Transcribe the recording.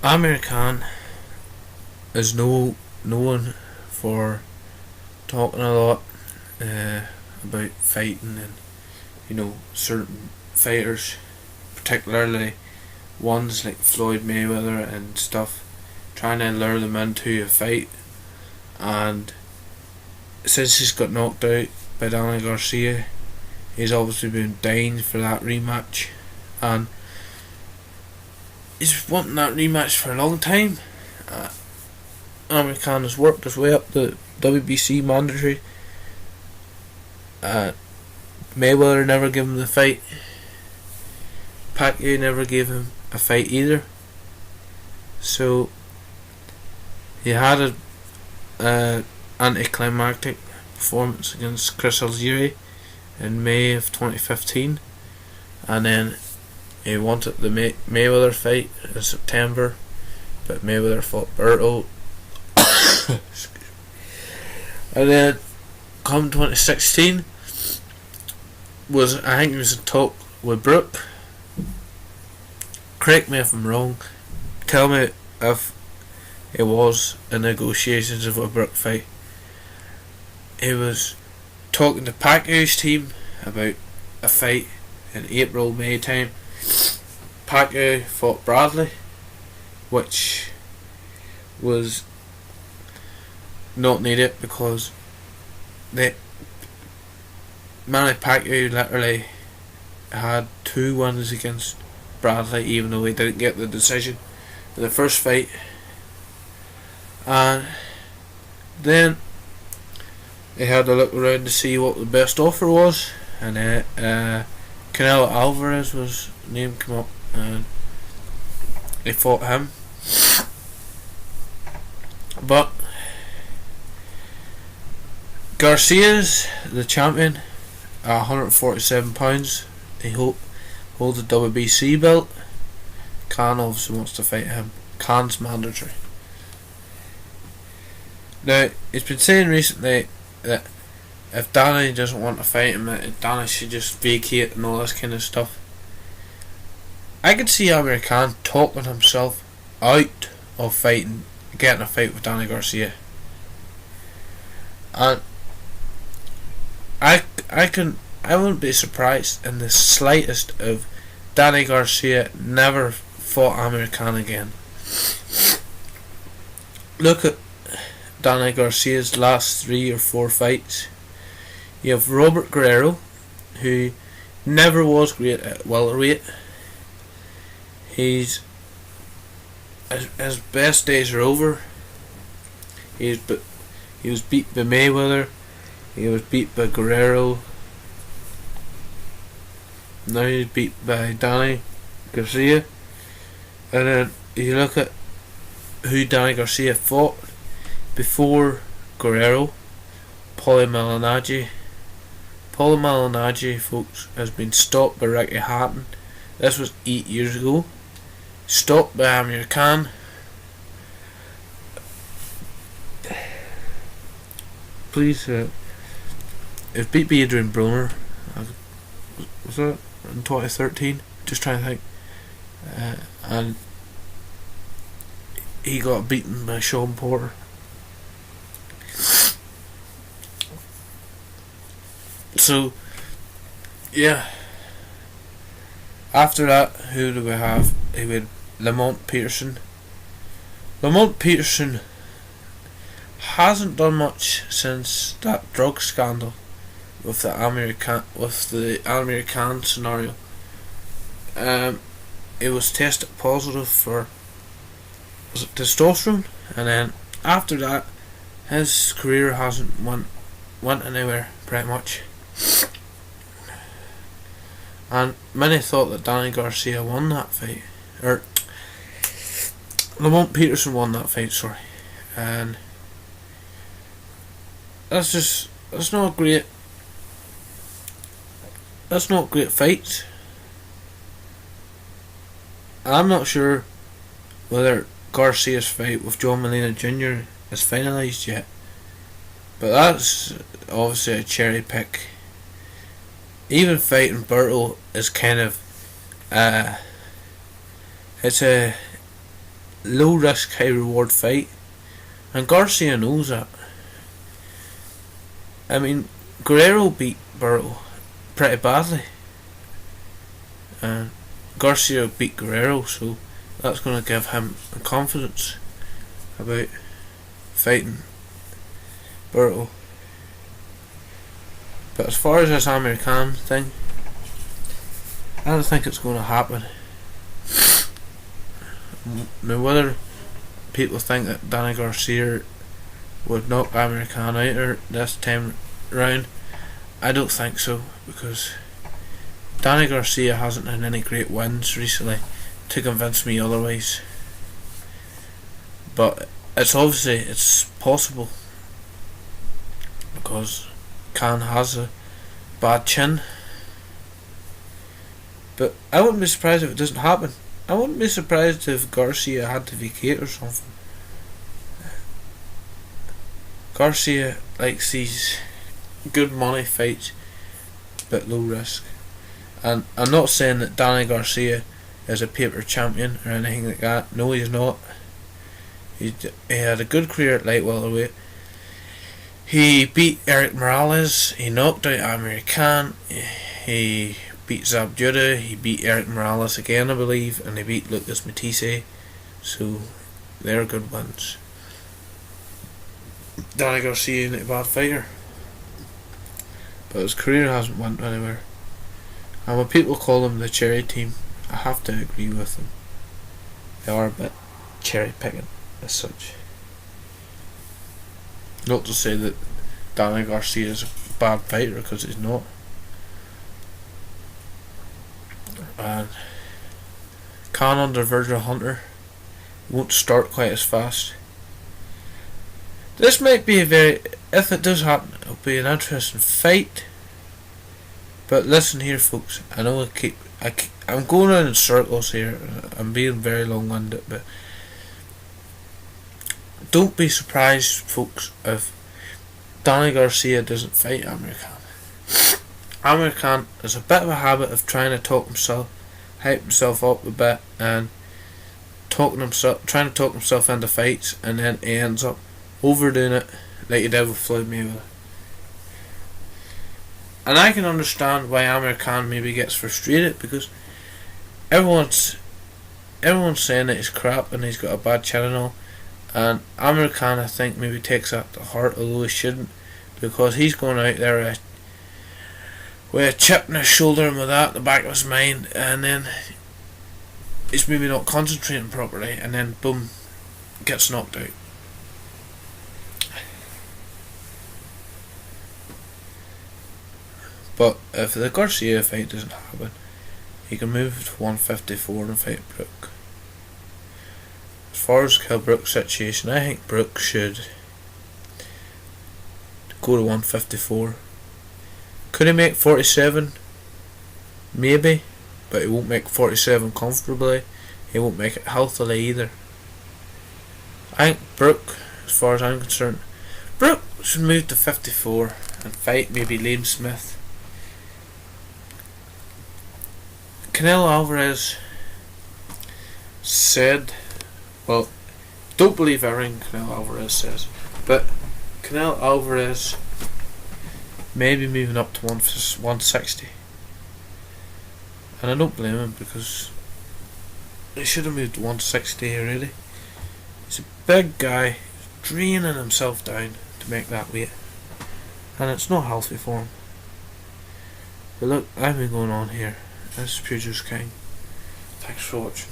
Amir Khan is known for talking a lot about fighting and certain fighters, particularly ones like Floyd Mayweather and stuff, trying to lure them into a fight. And since he's got knocked out by Danny Garcia, he's obviously been dying for that rematch, and he's wanting that rematch for a long time. Amir Khan has worked his way up the WBC mandatory. Mayweather never gave him the fight. Pacquiao never gave him a fight either. So he had a anticlimactic performance against Chris Algieri in May of 2015, and then he wanted the Mayweather fight in September, but Mayweather fought Berto. And then come 2016 I think he was in talk with Brook. Correct me if I'm wrong, tell me if it was in negotiations of a Brook fight. He was talking to Pacquiao's team about a fight in April, May time. Pacquiao fought Bradley, which was not needed because Manny Pacquiao literally had 2 wins against Bradley, even though he didn't get the decision in the first fight. And then they had a look around to see what the best offer was, and Canelo Alvarez was name come up, and they fought him. But Garcia's the champion at 147 pounds. He holds the WBC belt. Khan obviously wants to fight him. Khan's mandatory. Now, he's been saying recently that if Danny doesn't want to fight him, that Danny should just vacate and all this kind of stuff. I could see Amir Khan talking himself out of fighting, getting a fight with Danny Garcia. And I wouldn't be surprised in the slightest if Danny Garcia never fought Amir Khan again. Look at Danny Garcia's last 3 or 4 fights. You have Robert Guerrero, who never was great at welterweight. His best days are over. He was beat by Mayweather. He was beat by Guerrero. Now he's beat by Danny Garcia. And then you look at who Danny Garcia fought before Guerrero. Paulie Malignaggi. Paulie Malignaggi, folks, has been stopped by Ricky Hatton. This was 8 years ago. Stopped by Amir Khan. Please, it was beat by Adrian Broner. Was that in 2013? Just trying to think. And he got beaten by Sean Porter. So, yeah. After that, who do we have? We had Lamont Peterson. Lamont Peterson hasn't done much since that drug scandal with the Amir Khan scenario. It was tested positive for, was it testosterone, and then after that his career hasn't went anywhere pretty much. And many thought that Danny Garcia won that fight, or Lamont Peterson won that fight, sorry. And that's not great. That's not great fights. And I'm not sure whether Garcia's fight with John Molina Jr. is finalised yet, but that's obviously a cherry pick. Even fighting Berto is kind of it's low risk, high reward fight, and Garcia knows that. I mean, Guerrero beat Burrow pretty badly, and Garcia beat Guerrero, so that's going to give him confidence about fighting Burrow. But as far as this Amir Khan thing, I don't think it's going to happen. Now, whether people think that Danny Garcia would knock Amir Khan out this time round, I don't think so, because Danny Garcia hasn't had any great wins recently to convince me otherwise. But it's possible, because Khan has a bad chin. But I wouldn't be surprised if it doesn't happen. I wouldn't be surprised if Garcia had to vacate or something. Garcia likes these good money fights, but low risk. And I'm not saying that Danny Garcia is a paper champion or anything like that. No, he's not. He had a good career at light welterweight. He beat Eric Morales. He knocked out Amir Khan. He beat Zab Judah. He beat Eric Morales again, I believe, and he beat Lucas Matisse. So they're good wins. Danny Garcia ain't a bad fighter, but his career hasn't went anywhere. And when people call him the cherry team, I have to agree with them. They are a bit cherry picking as such. Not to say that Danny Garcia is a bad fighter, because he's not. And Khan under Virgil Hunter won't start quite as fast. This might be if it does happen, it'll be an interesting fight. But listen here, folks, I know I'm going around in circles here. I'm being very long-winded, but don't be surprised, folks, if Danny Garcia doesn't fight Amir Khan. Amir Khan has a bit of a habit of trying to hype himself up a bit, and trying to talk himself into fights, and then he ends up overdoing it like he did with Floyd Mayweather. And I can understand why Amir Khan maybe gets frustrated, because everyone's saying that he's crap and he's got a bad chin and all, and Amir Khan, I think, maybe takes that to heart, although he shouldn't, because he's going out there with a chip in his shoulder and with that in the back of his mind, and then he's maybe not concentrating properly, and then boom, gets knocked out. But if the Garcia fight doesn't happen, he can move to 154 and fight Brook. As far as Kell Brook's situation, I think Brook should go to 154. Could he make 47? Maybe, but he won't make 47 comfortably. He won't make it healthily either. I think Brook, as far as I'm concerned, Brook should move to 54 and fight maybe Liam Smith. Canelo Alvarez said, well, don't believe everything Canelo Alvarez says, but Canelo Alvarez may be moving up to 160, and I don't blame him, because he should have moved to 160 already. He's a big guy, draining himself down to make that weight, and it's not healthy for him. But look, I've been going on here. This is Pugilist King. Thanks for watching.